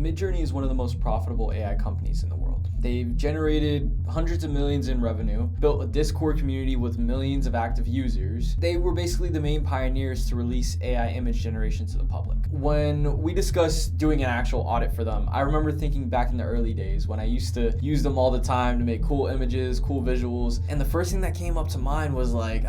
Midjourney is one of the most profitable AI companies in the world. They've generated hundreds of millions in revenue, built a Discord community with millions of active users. They were basically the main pioneers to release AI image generation to the public. When we discussed doing an actual audit for them, I remember thinking back in the early days when I used to use them all the time to make cool images, cool visuals, and the first thing that came up to mind was like,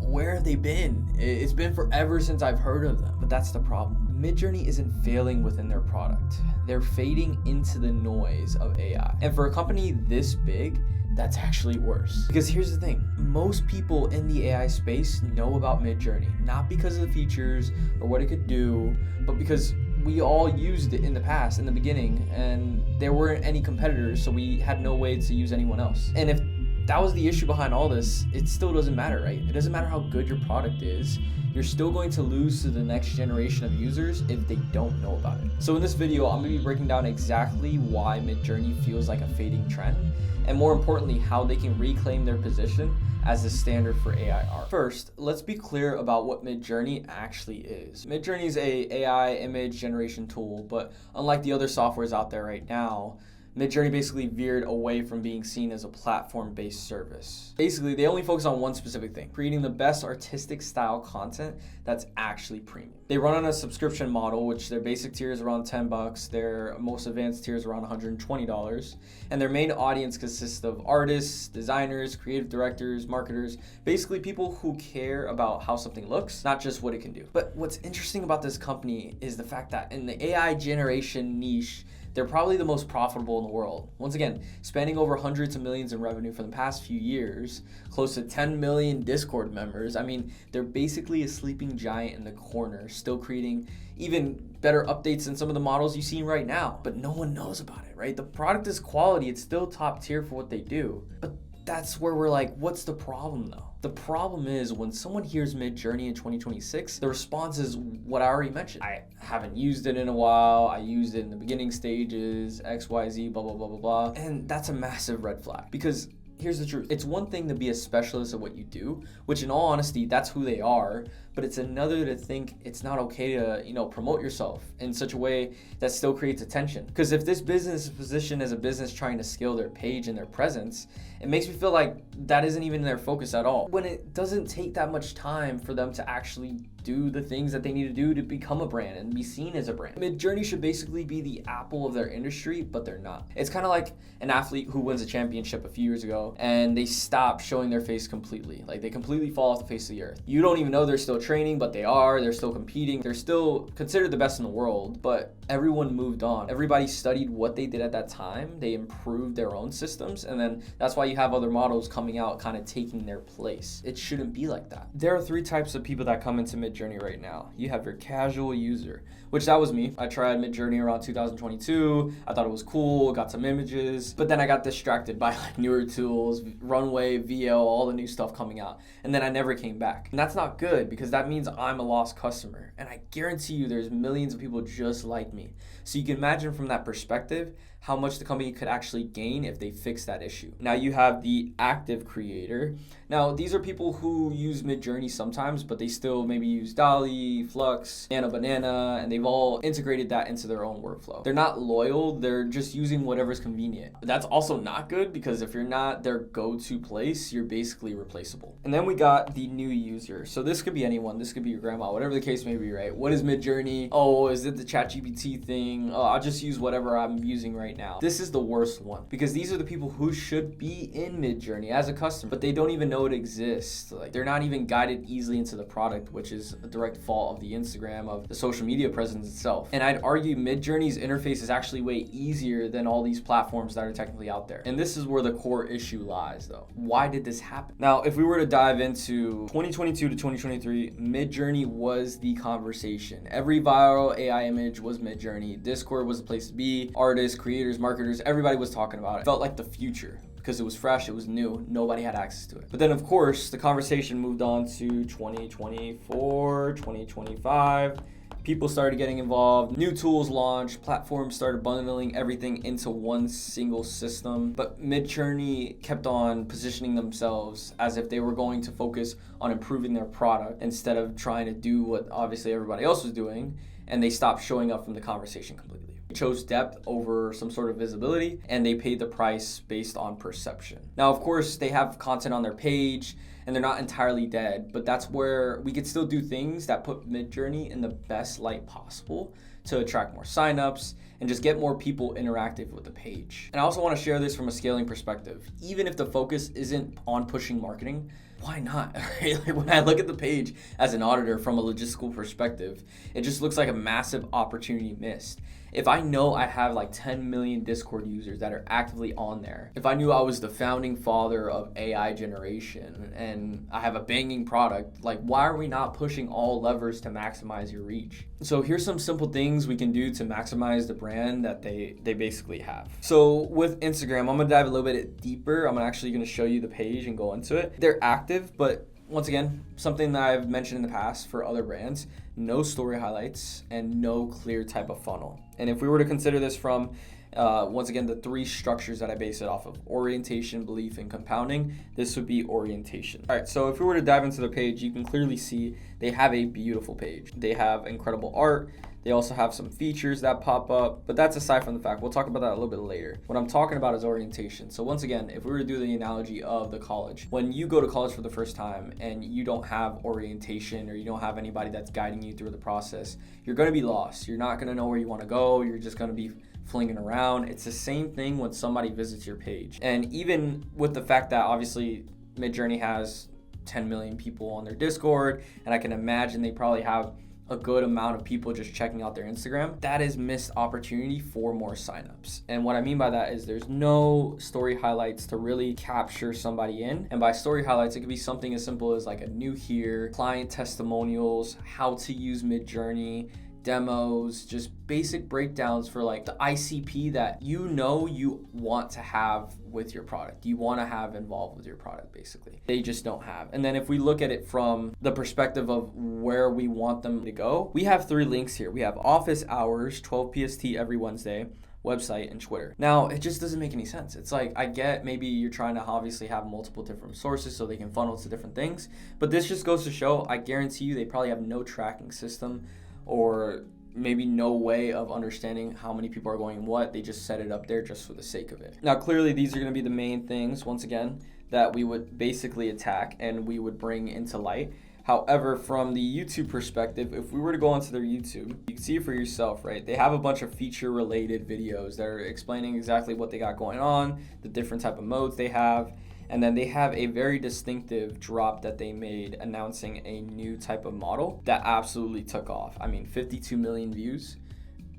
where have they been? It's been forever since I've heard of them. But that's the problem. Midjourney isn't failing within their product. They're fading into the noise of AI. And for a company this big, that's actually worse. Because here's the thing, most people in the AI space know about Midjourney, not because of the features or what it could do, but because we all used it in the past, in the beginning, and there weren't any competitors, so we had no way to use anyone else. And if that was the issue behind all this, it still doesn't matter, right? It doesn't matter how good your product is. You're still going to lose to the next generation of users if they don't know about it. So in this video, I'm gonna be breaking down exactly why Midjourney feels like a fading trend, and more importantly, how they can reclaim their position as the standard for AI art. First, let's be clear about what Midjourney actually is. Midjourney is a AI image generation tool, but unlike the other softwares out there right now, Midjourney basically veered away from being seen as a platform-based service. Basically, they only focus on one specific thing, creating the best artistic style content that's actually premium. They run on a subscription model, which their basic tier is around $10, their most advanced tier is around $120, and their main audience consists of artists, designers, creative directors, marketers, basically people who care about how something looks, not just what it can do. But what's interesting about this company is the fact that in the AI generation niche, they're probably the most profitable in the world. Once again, spending over hundreds of millions in revenue for the past few years, close to 10 million Discord members. They're basically a sleeping giant in the corner, still creating even better updates than some of the models you've seen right now. But no one knows about it, right? The product is quality, it's still top tier for what they do. But that's where we're like, what's the problem though? The problem is when someone hears Midjourney in 2026, the response is what I already mentioned. I haven't used it in a while. I used it in the beginning stages, XYZ, blah, blah, blah, blah, blah. And that's a massive red flag because here's the truth. It's one thing to be a specialist at what you do, which in all honesty, that's who they are. But it's another to think it's not okay to, promote yourself in such a way that still creates attention. Because if this business is positioned as a business trying to scale their page and their presence, it makes me feel like that isn't even their focus at all. When it doesn't take that much time for them to actually do the things that they need to do to become a brand and be seen as a brand. Midjourney should basically be the Apple of their industry, but they're not. It's kind of like an athlete who wins a championship a few years ago and they stop showing their face completely. Like they completely fall off the face of the earth. You don't even know they're still training, but they're still competing. They're still considered the best in the world, but everyone moved on. Everybody studied what they did at that time. They improved their own systems. And then that's why you have other models coming out kind of taking their place. It shouldn't be like that. There are three types of people that come into Midjourney right now. You have your casual user, which that was me. I tried Midjourney around 2022. I thought it was cool, got some images, but then I got distracted by like newer tools, Runway, VL, all the new stuff coming out. And then I never came back. And that's not good because that means I'm a lost customer. And I guarantee you there's millions of people just like me. So you can imagine from that perspective how much the company could actually gain if they fix that issue. Now you have the active creator. Now these are people who use Midjourney sometimes, but they still maybe use DALL-E, Flux, Nano Banana, and they've all integrated that into their own workflow. They're not loyal, they're just using whatever's convenient. But that's also not good because if you're not their go-to place, you're basically replaceable. And then we got the new user. So this could be anyone, this could be your grandma, whatever the case may be, right? What is Midjourney? Oh, is it the ChatGPT thing? Oh, I'll just use whatever I'm using right now. This is the worst one because these are the people who should be in Midjourney as a customer, but they don't even know it exists. Like they're not even guided easily into the product, which is a direct fault of the Instagram, of the social media presence itself. And I'd argue Midjourney's interface is actually way easier than all these platforms that are technically out there. And this is where the core issue lies though. Why did this happen? Now, if we were to dive into 2022 to 2023, Midjourney was the conversation. Every viral AI image was Midjourney. Discord was the place to be. Artists, creators, marketers, everybody was talking about it. It felt like the future because it was fresh, it was new, nobody had access to it. But then of course, the conversation moved on to 2024, 2025. People started getting involved, new tools launched, platforms started bundling everything into one single system. But Midjourney kept on positioning themselves as if they were going to focus on improving their product instead of trying to do what obviously everybody else was doing, and they stopped showing up from the conversation completely. chose depth over some sort of visibility, and they paid the price based on perception. Now, of course, they have content on their page and they're not entirely dead, but that's where we could still do things that put Midjourney in the best light possible to attract more signups and just get more people interactive with the page. And I also want to share this from a scaling perspective. Even if the focus isn't on pushing marketing, why not? Like when I look at the page as an auditor from a logistical perspective, it just looks like a massive opportunity missed. If I know I have like 10 million Discord users that are actively on there, if I knew I was the founding father of AI generation and I have a banging product, like why are we not pushing all levers to maximize your reach? So here's some simple things we can do to maximize the brand that they basically have. So with Instagram, I'm gonna dive a little bit deeper. I'm actually gonna show you the page and go into it. They're active, but once again, something that I've mentioned in the past for other brands, no story highlights and no clear type of funnel. And if we were to consider this from, once again, the three structures that I base it off of, orientation, belief, and compounding, this would be orientation. All right, so if we were to dive into their page, you can clearly see they have a beautiful page. They have incredible art. They also have some features that pop up, but that's aside from the fact. We'll talk about that a little bit later. What I'm talking about is orientation. So once again, if we were to do the analogy of the college, when you go to college for the first time and you don't have orientation or you don't have anybody that's guiding you through the process, you're gonna be lost. You're not gonna know where you wanna go. You're just gonna be flinging around. It's the same thing when somebody visits your page. And even with the fact that obviously Midjourney has 10 million people on their Discord, and I can imagine they probably have a good amount of people just checking out their Instagram, that is missed opportunity for more signups. And what I mean by that is there's no story highlights to really capture somebody in. And by story highlights, it could be something as simple as like a new here, client testimonials, how to use Midjourney, demos, just basic breakdowns for like the ICP that you know you want to have with your product. You want to have involved with your product, basically. They just don't have. And then if we look at it from the perspective of where we want them to go, we have 3 links here. We have office hours, 12 PST every Wednesday, website, and Twitter. Now, it just doesn't make any sense. It's like, I get maybe you're trying to obviously have multiple different sources so they can funnel to different things, but this just goes to show, I guarantee you they probably have no tracking system or maybe no way of understanding how many people are going what. They just set it up there just for the sake of it. Now, clearly these are going to be the main things, once again, that we would basically attack and we would bring into light. However, from the YouTube perspective, if we were to go onto their YouTube, you can see it for yourself, right? They have a bunch of feature-related videos that are explaining exactly what they got going on, the different type of modes they have, and then they have a very distinctive drop that they made announcing a new type of model that absolutely took off. I mean, 52 million views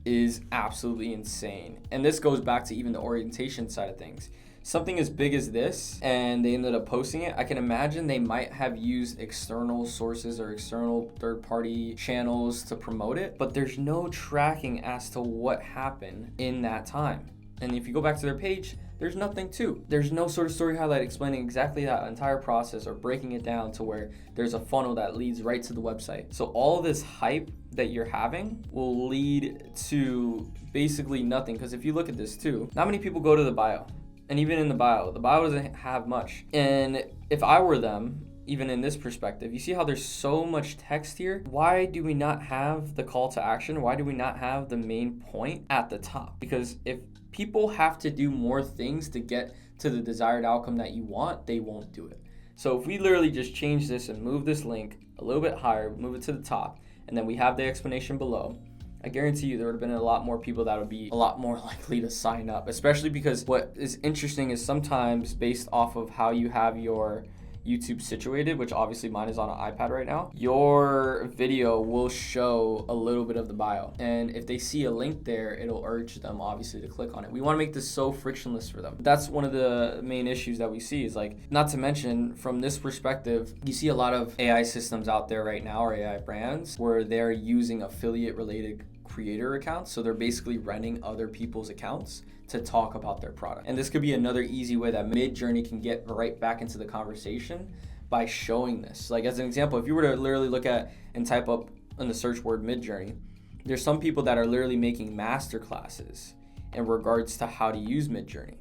is absolutely insane. And this goes back to even the orientation side of things. Something as big as this, and they ended up posting it, I can imagine they might have used external sources or external third-party channels to promote it, but there's no tracking as to what happened in that time. And if you go back to their page, there's nothing to. There's no sort of story highlight explaining exactly that entire process or breaking it down to where there's a funnel that leads right to the website. So all this hype that you're having will lead to basically nothing. Because if you look at this too, not many people go to the bio. And even in the bio doesn't have much. And if I were them, even in this perspective, you see how there's so much text here? Why do we not have the call to action? Why do we not have the main point at the top? Because if people have to do more things to get to the desired outcome that you want, they won't do it. So if we literally just change this and move this link a little bit higher, move it to the top, and then we have the explanation below, I guarantee you there would have been a lot more people that would be a lot more likely to sign up, especially because what is interesting is sometimes based off of how you have your YouTube situated, which obviously mine is on an iPad right now, your video will show a little bit of the bio. And if they see a link there, it'll urge them obviously to click on it. We want to make this so frictionless for them. That's one of the main issues that we see is like, not to mention from this perspective, you see a lot of AI systems out there right now or AI brands where they're using affiliate related creator accounts. So they're basically renting other people's accounts to talk about their product. And this could be another easy way that Midjourney can get right back into the conversation by showing this. Like as an example, if you were to literally look at and type up in the search word Midjourney, there's some people that are literally making master classes in regards to how to use Midjourney.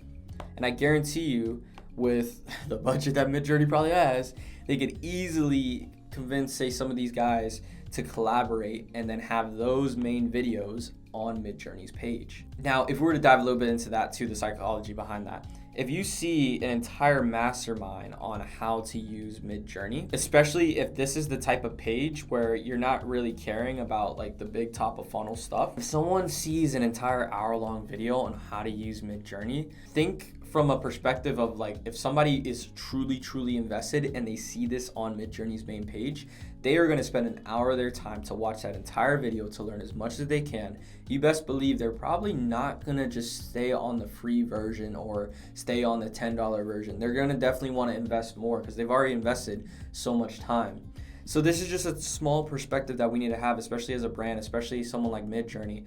And I guarantee you with the budget that Midjourney probably has, they could easily convince, say, some of these guys to collaborate and then have those main videos on Midjourney's page. Now, if we were to dive a little bit into that too, the psychology behind that, if you see an entire mastermind on how to use Midjourney, especially if this is the type of page where you're not really caring about like the big top of funnel stuff, if someone sees an entire hour-long video on how to use Midjourney, think from a perspective of like, if somebody is truly invested and they see this on Midjourney's main page, they are going to spend an hour of their time to watch that entire video to learn as much as they can. You best believe they're probably not going to just stay on the free version or stay on the $10 version. They're going to definitely want to invest more because they've already invested so much time. So this is just a small perspective that we need to have, especially as a brand, especially someone like Midjourney,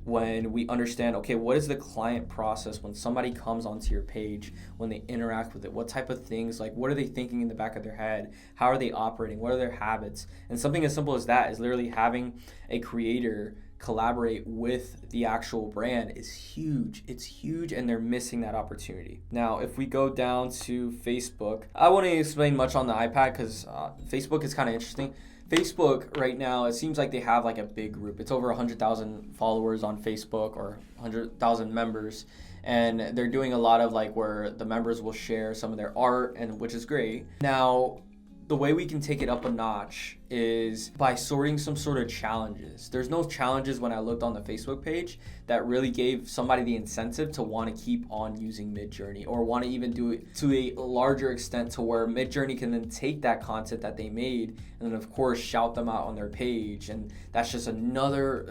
when we understand, okay, what is the client process when somebody comes onto your page, when they interact with it, what type of things, like what are they thinking in the back of their head, how are they operating, what are their habits? And something as simple as that is literally having a creator collaborate with the actual brand is huge. It's huge, and they're missing that opportunity. Now, if we go down to Facebook, I won't explain much on the iPad because Facebook is kind of interesting. Facebook right now, it seems like they have like a big group. It's over 100,000 followers on Facebook, or 100,000 members. And they're doing a lot of like where the members will share some of their art, and which is great. Now, the way we can take it up a notch is by sorting some sort of challenges. There's no challenges when I looked on the Facebook page that really gave somebody the incentive to want to keep on using Midjourney, or want to even do it to a larger extent to where Midjourney can then take that content that they made and then of course shout them out on their page. And that's just another,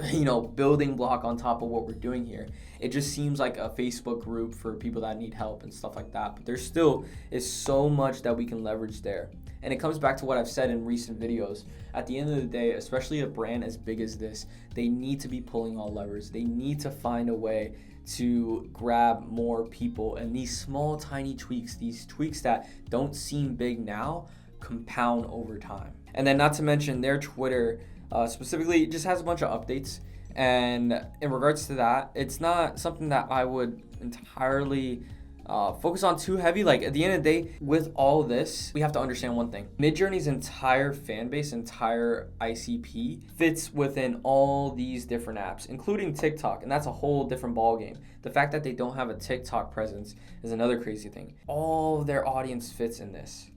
building block on top of what we're doing here. It just seems like a Facebook group for people that need help and stuff like that. But there still is so much that we can leverage there. And it comes back to what I've said in recent videos. At the end of the day, especially a brand as big as this, they need to be pulling all levers. They need to find a way to grab more people. And these small, tiny tweaks, these tweaks that don't seem big now, compound over time. And then not to mention their Twitter specifically just has a bunch of updates. And in regards to that, it's not something that I would entirely focus on too heavy. Like at the end of the day, with all this, we have to understand one thing. Midjourney's entire fan base, entire ICP fits within all these different apps, including TikTok, and that's a whole different ballgame. The fact that they don't have a TikTok presence is another crazy thing. All of their audience fits in this.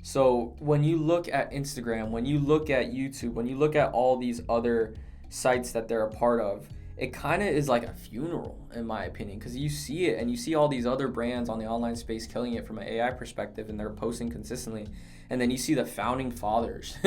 So when you look at Instagram, when you look at YouTube, when you look at all these other sites that they're a part of, it kind of is like a funeral, in my opinion, because you see it and you see all these other brands on the online space killing it from an AI perspective, and they're posting consistently. And then you see the founding fathers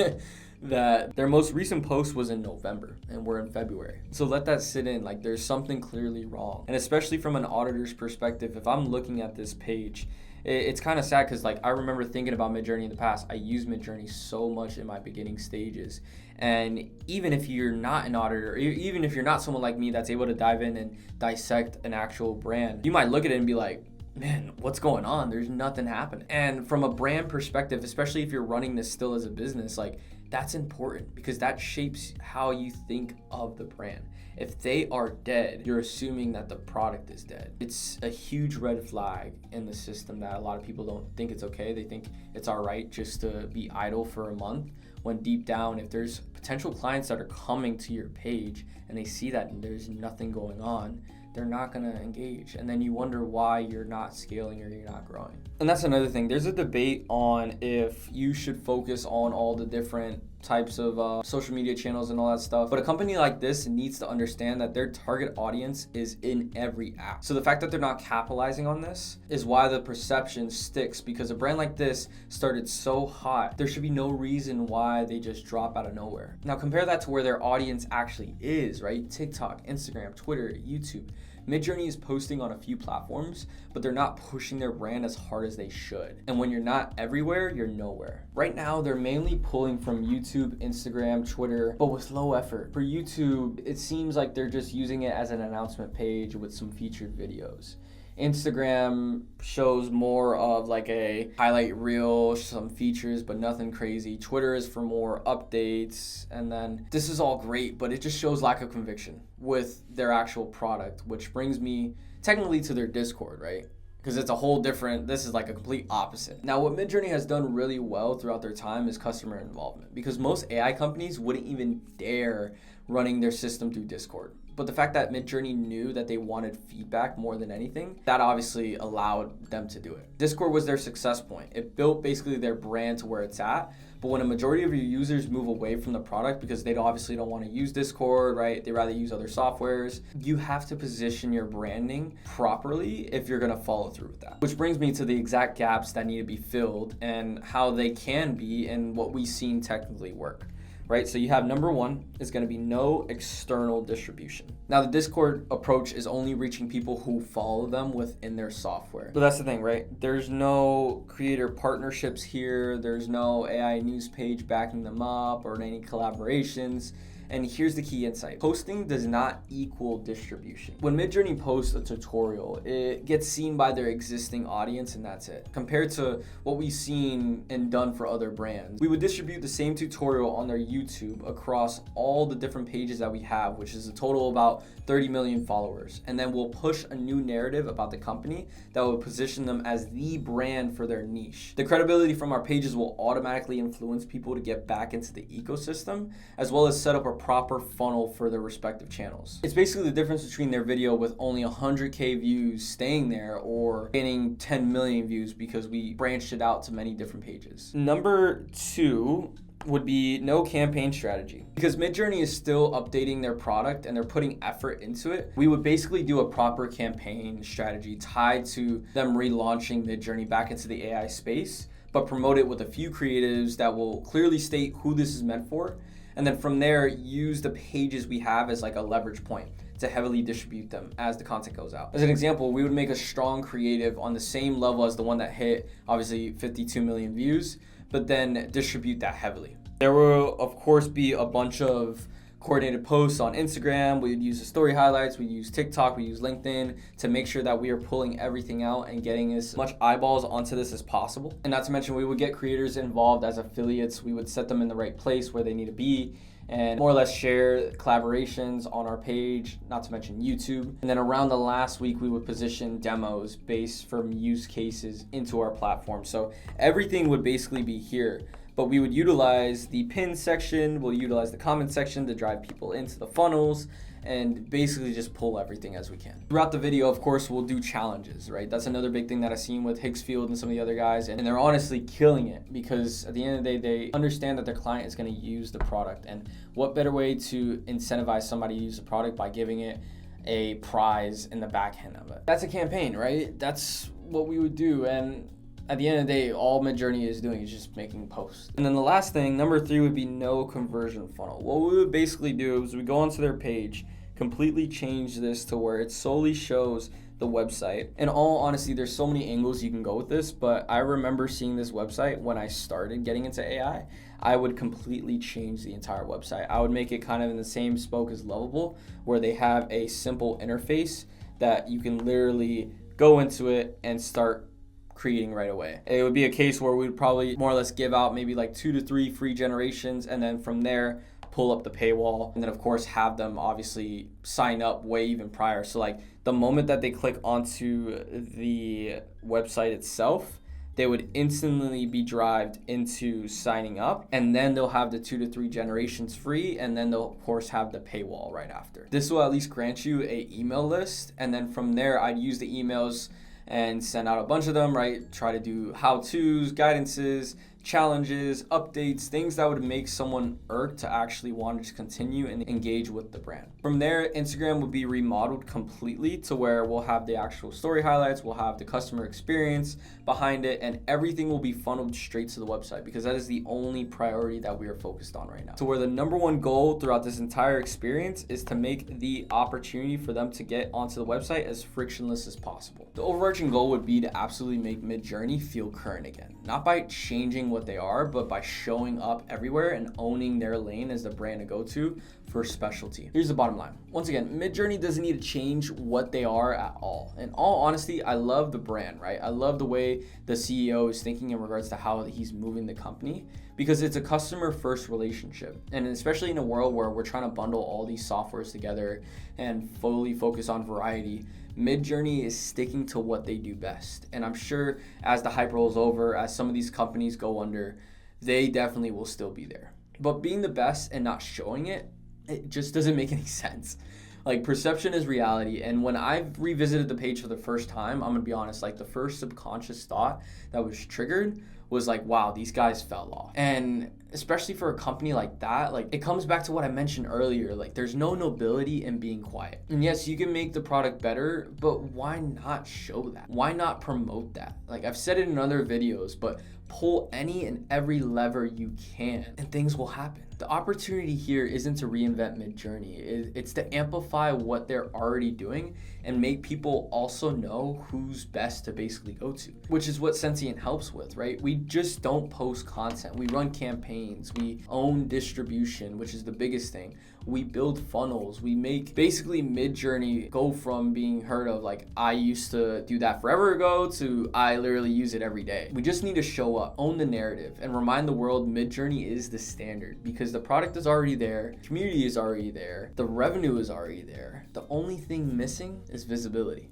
that their most recent post was in November and we're in February. So let that sit in. Like there's something clearly wrong. And especially from an auditor's perspective, if I'm looking at this page, it's kind of sad because like I remember thinking about Midjourney in the past. I used Midjourney so much in my beginning stages. And even if you're not an auditor, even if you're not someone like me that's able to dive in and dissect an actual brand, you might look at it and be like, man, what's going on? There's nothing happening. And from a brand perspective, especially if you're running this still as a business, like that's important because that shapes how you think of the brand. If they are dead, you're assuming that the product is dead. It's a huge red flag in the system that a lot of people don't think it's okay. They think it's all right just to be idle for a month, when deep down, if there's potential clients that are coming to your page and they see that there's nothing going on, they're not going to engage. And then you wonder why you're not scaling or you're not growing. And that's another thing. There's a debate on if you should focus on all the different types of social media channels and all that stuff. But a company like this needs to understand that their target audience is in every app. So the fact that they're not capitalizing on this is why the perception sticks, because a brand like this started so hot. There should be no reason why they just drop out of nowhere. Now compare that to where their audience actually is, right? TikTok, Instagram, Twitter, YouTube. Midjourney is posting on a few platforms, but they're not pushing their brand as hard as they should. And when you're not everywhere, you're nowhere. Right now, they're mainly pulling from YouTube, Instagram, Twitter, but with low effort. For YouTube, it seems like they're just using it as an announcement page with some featured videos. Instagram shows more of like a highlight reel, some features, but nothing crazy. Twitter is for more updates. And then this is all great, but it just shows lack of conviction with their actual product, which brings me technically to their Discord, right? Because it's a whole different, this is like a complete opposite. Now, what Midjourney has done really well throughout their time is customer involvement, because most AI companies wouldn't even dare running their system through Discord. But the fact that Midjourney knew that they wanted feedback more than anything, that obviously allowed them to do it. Discord was their success point. It built basically their brand to where it's at. But when a majority of your users move away from the product because they obviously don't want to use Discord, right? They rather use other softwares. You have to position your branding properly if you're going to follow through with that. Which brings me to the exact gaps that need to be filled and how they can be and what we've seen technically work. Right, so you have number one is going to be no external distribution. Now the Discord approach is only reaching people who follow them within their software. But that's the thing, right? There's no creator partnerships here. There's no AI news page backing them up or any collaborations. And here's the key insight. Posting does not equal distribution. When Midjourney posts a tutorial, it gets seen by their existing audience and that's it. Compared to what we've seen and done for other brands. We would distribute the same tutorial on their YouTube across all the different pages that we have, which is a total of about 30 million followers. And then we'll push a new narrative about the company that will position them as the brand for their niche. The credibility from our pages will automatically influence people to get back into the ecosystem, as well as set up a proper funnel for their respective channels. It's basically the difference between their video with only 100K views staying there or gaining 10 million views because we branched it out to many different pages. Number two would be no campaign strategy. Because Midjourney is still updating their product and they're putting effort into it, we would basically do a proper campaign strategy tied to them relaunching Midjourney back into the AI space, but promote it with a few creatives that will clearly state who this is meant for. And then from there, use the pages we have as like a leverage point to heavily distribute them as the content goes out. As an example, we would make a strong creative on the same level as the one that hit obviously 52 million views, but then distribute that heavily. There will of course be a bunch of coordinated posts on Instagram. We'd use the story highlights, we use TikTok, we use LinkedIn to make sure that we are pulling everything out and getting as much eyeballs onto this as possible. And not to mention, we would get creators involved as affiliates. We would set them in the right place where they need to be and more or less share collaborations on our page, not to mention YouTube. And then around the last week, we would position demos based from use cases into our platform. So everything would basically be here. But we would utilize the pin section, we'll utilize the comment section to drive people into the funnels and basically just pull everything as we can. Throughout the video, of course, we'll do challenges, right? That's another big thing that I've seen with Hicksfield and some of the other guys, and they're honestly killing it because at the end of the day, they understand that their client is gonna use the product, and what better way to incentivize somebody to use the product by giving it a prize in the back end of it. That's a campaign, right? That's what we would do, and at the end of the day, all Midjourney is doing is just making posts. And then the last thing, number three, would be no conversion funnel. What we would basically do is we go onto their page, completely change this to where it solely shows the website. In all honesty, there's so many angles you can go with this, but I remember seeing this website when I started getting into AI. I would completely change the entire website. I would make it kind of in the same spoke as Lovable, where they have a simple interface that you can literally go into it and start creating right away. It would be a case where we'd probably more or less give out maybe like 2 to 3 free generations, and then from there pull up the paywall, and then of course have them obviously sign up way even prior. So like the moment that they click onto the website itself, they would instantly be drived into signing up, and then they'll have the 2 to 3 generations free, and then they'll of course have the paywall right after. This will at least grant you a email list, and then from there I'd use the emails and send out a bunch of them, right? Try to do how-tos, guidances, challenges, updates, things that would make someone irked to actually want to continue and engage with the brand. From there, Instagram would be remodeled completely to where we'll have the actual story highlights, we'll have the customer experience behind it, and everything will be funneled straight to the website because that is the only priority that we are focused on right now. So where the number one goal throughout this entire experience is to make the opportunity for them to get onto the website as frictionless as possible. The overarching goal would be to absolutely make Midjourney feel current again, not by changing what they are, but by showing up everywhere and owning their lane as the brand to go to for specialty. Here's the bottom line. Once again, Midjourney doesn't need to change what they are at all. In all honesty, I love the brand, right? I love the way the CEO is thinking in regards to how he's moving the company because it's a customer first relationship. And especially in a world where we're trying to bundle all these softwares together and fully focus on variety, Midjourney is sticking to what they do best. And I'm sure as the hype rolls over, as some of these companies go under, they definitely will still be there. But being the best and not showing it, it just doesn't make any sense. Like, perception is reality. And when I've revisited the page for the first time, I'm gonna be honest, like the first subconscious thought that was triggered was like, wow, these guys fell off. And especially for a company like that, like it comes back to what I mentioned earlier, like there's no nobility in being quiet. And yes, you can make the product better, but why not show that? Why not promote that? Like I've said it in other videos, but pull any and every lever you can and things will happen. The opportunity here isn't to reinvent Midjourney. It's to amplify what they're already doing and make people also know who's best to basically go to, which is what Sentient helps with, right? We just don't post content. We run campaigns. We own distribution, which is the biggest thing. We build funnels. We make basically Midjourney go from being heard of like I used to do that forever ago to I literally use it every day. We just need to show up, own the narrative, and remind the world Midjourney is the standard because the product is already there, community is already there, the revenue is already there. The only thing missing is visibility.